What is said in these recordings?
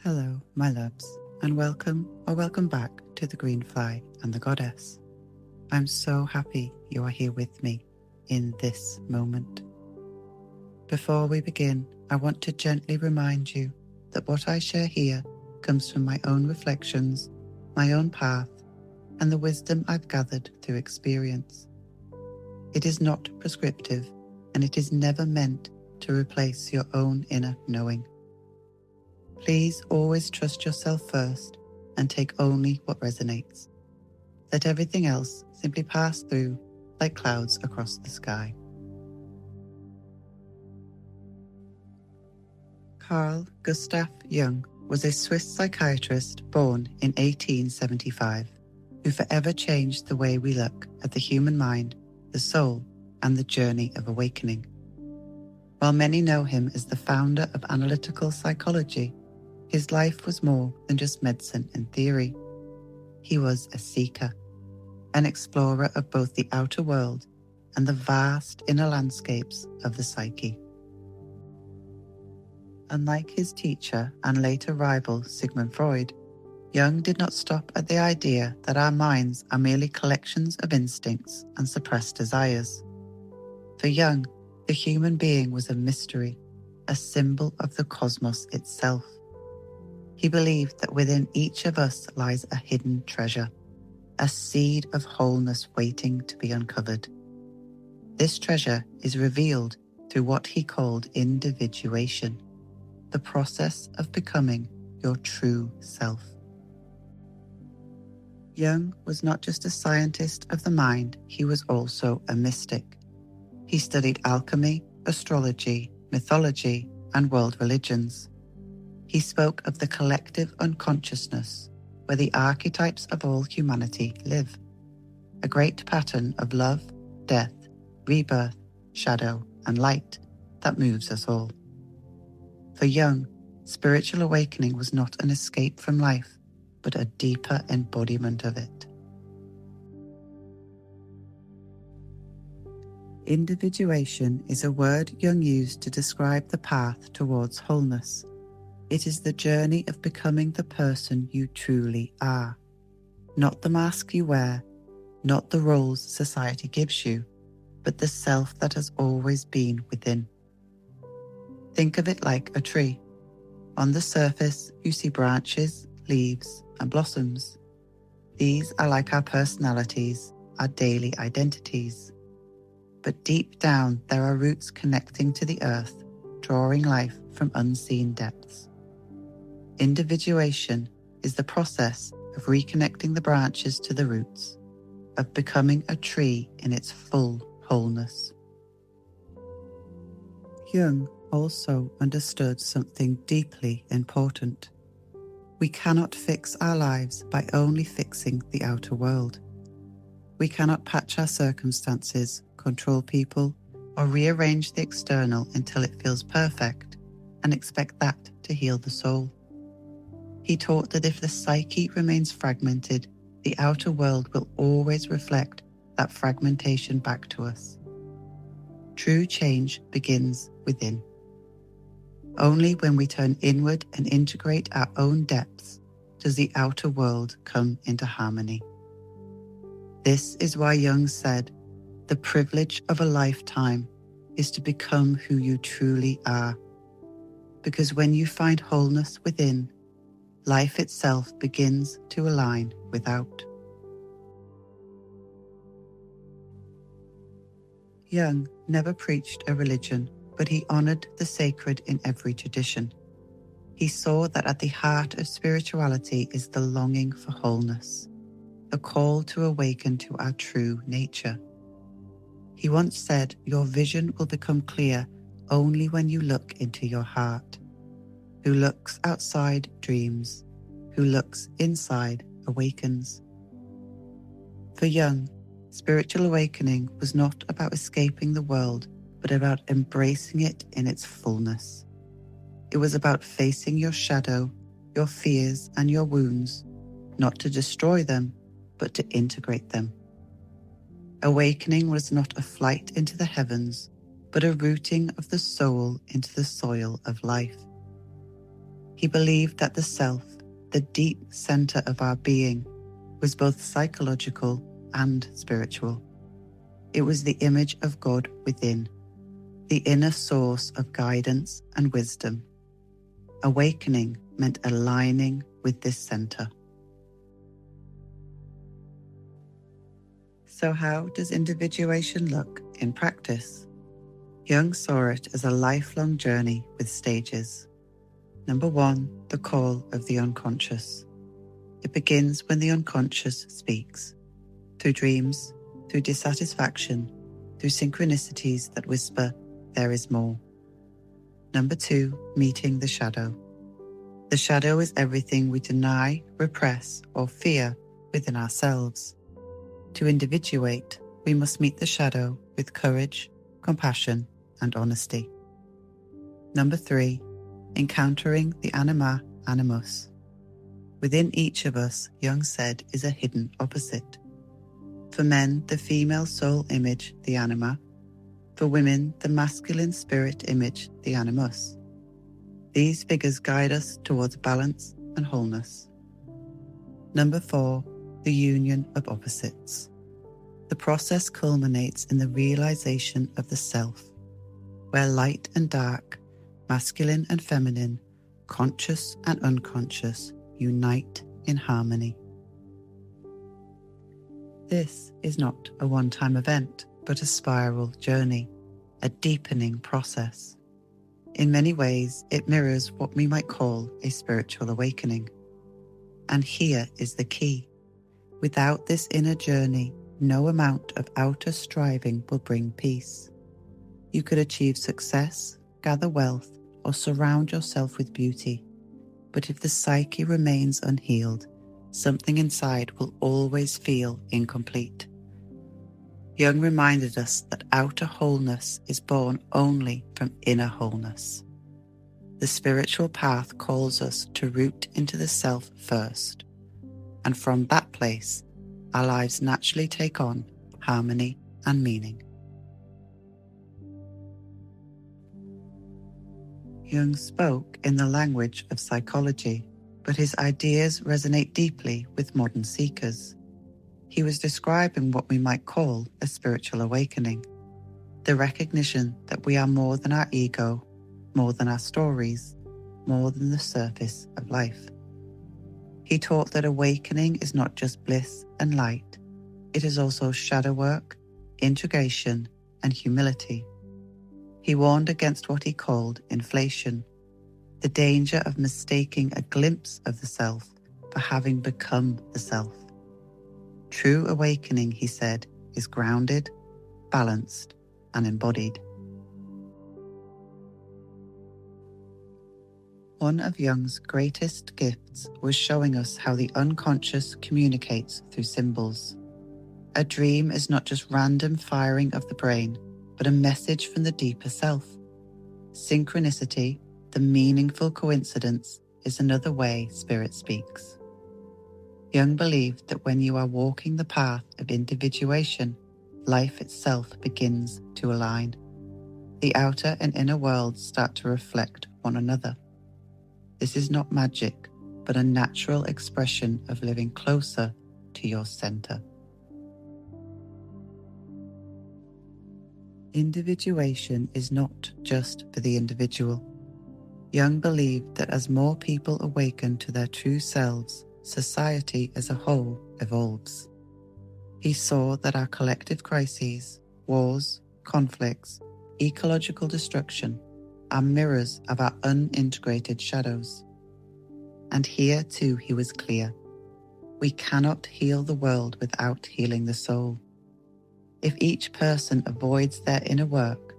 Hello, my loves, and welcome back to the Greenfly and the Goddess. I'm so happy you are here with me in this moment. Before we begin, I want to gently remind you that what I share here comes from my own reflections, my own path, and the wisdom I've gathered through experience. It is not prescriptive, and it is never meant to replace your own inner knowing. Please always trust yourself first and take only what resonates. Let everything else simply pass through like clouds across the sky. Carl Gustav Jung was a Swiss psychiatrist born in 1875 who forever changed the way we look at the human mind, the soul, and the journey of awakening. While many know him as the founder of analytical psychology, his life was more than just medicine and theory. He was a seeker, an explorer of both the outer world and the vast inner landscapes of the psyche. Unlike his teacher and later rival Sigmund Freud, Jung did not stop at the idea that our minds are merely collections of instincts and suppressed desires. For Jung, the human being was a mystery, a symbol of the cosmos itself. He believed that within each of us lies a hidden treasure, a seed of wholeness waiting to be uncovered. This treasure is revealed through what he called individuation, the process of becoming your true self. Jung was not just a scientist of the mind, he was also a mystic. He studied alchemy, astrology, mythology, and world religions. He spoke of the collective unconsciousness, where the archetypes of all humanity live, a great pattern of love, death, rebirth, shadow, and light that moves us all. For Jung, spiritual awakening was not an escape from life, but a deeper embodiment of it. Individuation is a word Jung used to describe the path towards wholeness. It is the journey of becoming the person you truly are, not the mask you wear, not the roles society gives you, but the self that has always been within. Think of it like a tree. On the surface, you see branches, leaves, and blossoms. These are like our personalities, our daily identities. But deep down, there are roots connecting to the earth, drawing life from unseen depths. Individuation is the process of reconnecting the branches to the roots, of becoming a tree in its full wholeness. Jung also understood something deeply important. We cannot fix our lives by only fixing the outer world. We cannot patch our circumstances, control people, or rearrange the external until it feels perfect and expect that to heal the soul. He taught that if the psyche remains fragmented, the outer world will always reflect that fragmentation back to us. True change begins within. Only when we turn inward and integrate our own depths does the outer world come into harmony. This is why Jung said, "The privilege of a lifetime is to become who you truly are." Because when you find wholeness within, life itself begins to align without. Jung never preached a religion, but he honored the sacred in every tradition. He saw that at the heart of spirituality is the longing for wholeness, a call to awaken to our true nature. He once said, "Your vision will become clear only when you look into your heart. Who looks outside dreams, who looks inside awakens." For Jung, spiritual awakening was not about escaping the world, but about embracing it in its fullness. It was about facing your shadow, your fears, and your wounds, not to destroy them, but to integrate them. Awakening was not a flight into the heavens, but a rooting of the soul into the soil of life. He believed that the self, the deep center of our being, was both psychological and spiritual. It was the image of God within, the inner source of guidance and wisdom. Awakening meant aligning with this center. So how does individuation look in practice? Jung saw it as a lifelong journey with stages. Number 1, the call of the unconscious. It begins when the unconscious speaks, through dreams, through dissatisfaction, through synchronicities that whisper, there is more. Number 2, meeting the shadow. The shadow is everything we deny, repress, or fear within ourselves. To individuate, we must meet the shadow with courage, compassion, and honesty. Number 3, encountering the anima animus. Within each of us, Jung said, is a hidden opposite. For men, the female soul image, the anima. For women, the masculine spirit image, the animus. These figures guide us towards balance and wholeness. Number 4, the union of opposites. The process culminates in the realization of the self, where light and dark, masculine and feminine, conscious and unconscious unite in harmony. This is not a one-time event, but a spiral journey, a deepening process. In many ways, it mirrors what we might call a spiritual awakening. And here is the key. Without this inner journey, no amount of outer striving will bring peace. You could achieve success, gather wealth, or surround yourself with beauty. But if the psyche remains unhealed, something inside will always feel incomplete. Jung reminded us that outer wholeness is born only from inner wholeness. The spiritual path calls us to root into the self first, and from that place, our lives naturally take on harmony and meaning. Jung spoke in the language of psychology, but his ideas resonate deeply with modern seekers. He was describing what we might call a spiritual awakening, the recognition that we are more than our ego, more than our stories, more than the surface of life. He taught that awakening is not just bliss and light, it is also shadow work, integration, and humility. He warned against what he called inflation, the danger of mistaking a glimpse of the self for having become the self. True awakening, he said, is grounded, balanced, and embodied. One of Jung's greatest gifts was showing us how the unconscious communicates through symbols. A dream is not just random firing of the brain, but a message from the deeper self. Synchronicity, the meaningful coincidence, is another way spirit speaks. Jung believed that when you are walking the path of individuation, life itself begins to align. The outer and inner worlds start to reflect one another. This is not magic, but a natural expression of living closer to your center. Individuation is not just for the individual. Jung believed that as more people awaken to their true selves, society as a whole evolves. He saw that our collective crises, wars, conflicts, ecological destruction, are mirrors of our unintegrated shadows. And here too he was clear. We cannot heal the world without healing the soul. If each person avoids their inner work,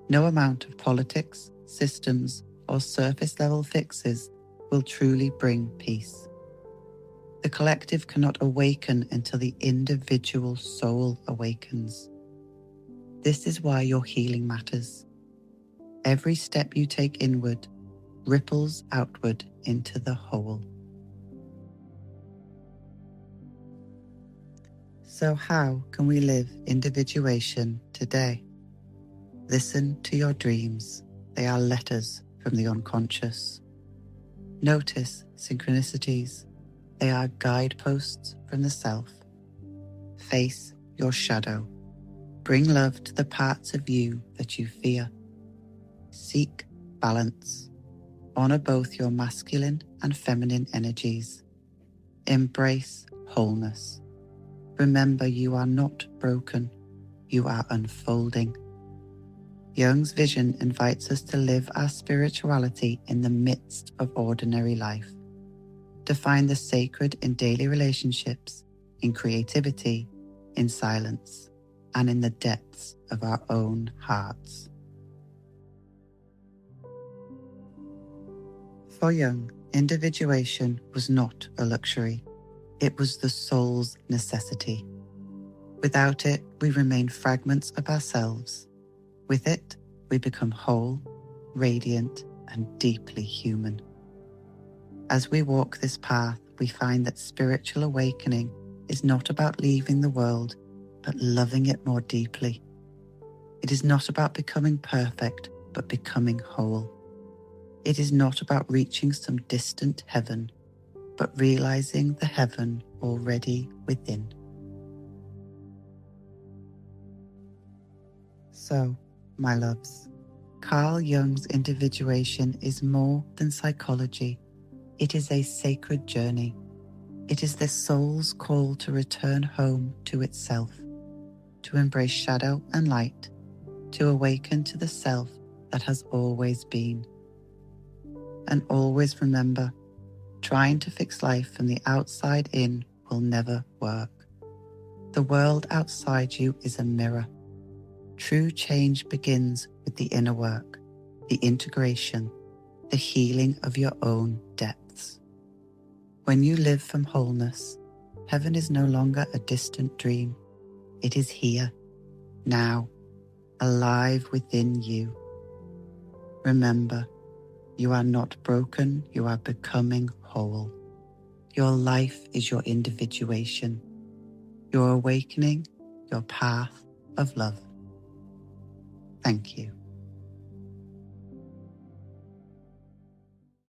no amount of politics, systems, or surface-level fixes will truly bring peace. The collective cannot awaken until the individual soul awakens. This is why your healing matters. Every step you take inward ripples outward into the whole. So how can we live individuation today? Listen to your dreams. They are letters from the unconscious. Notice synchronicities. They are guideposts from the self. Face your shadow. Bring love to the parts of you that you fear. Seek balance. Honor both your masculine and feminine energies. Embrace wholeness. Remember, you are not broken. You are unfolding. Jung's vision invites us to live our spirituality in the midst of ordinary life, to find the sacred in daily relationships, in creativity, in silence, and in the depths of our own hearts. For Jung, individuation was not a luxury. It was the soul's necessity. Without it, we remain fragments of ourselves. With it, we become whole, radiant, and deeply human. As we walk this path, we find that spiritual awakening is not about leaving the world, but loving it more deeply. It is not about becoming perfect, but becoming whole. It is not about reaching some distant heaven, but realizing the heaven already within. So, my loves, Carl Jung's individuation is more than psychology. It is a sacred journey. It is the soul's call to return home to itself, to embrace shadow and light, to awaken to the self that has always been. And always remember, trying to fix life from the outside in will never work. The world outside you is a mirror. True change begins with the inner work, the integration, the healing of your own depths. When you live from wholeness, heaven is no longer a distant dream. It is here, now, alive within you. Remember, you are not broken, you are becoming whole. Your life is your individuation, your awakening, your path of love. Thank you.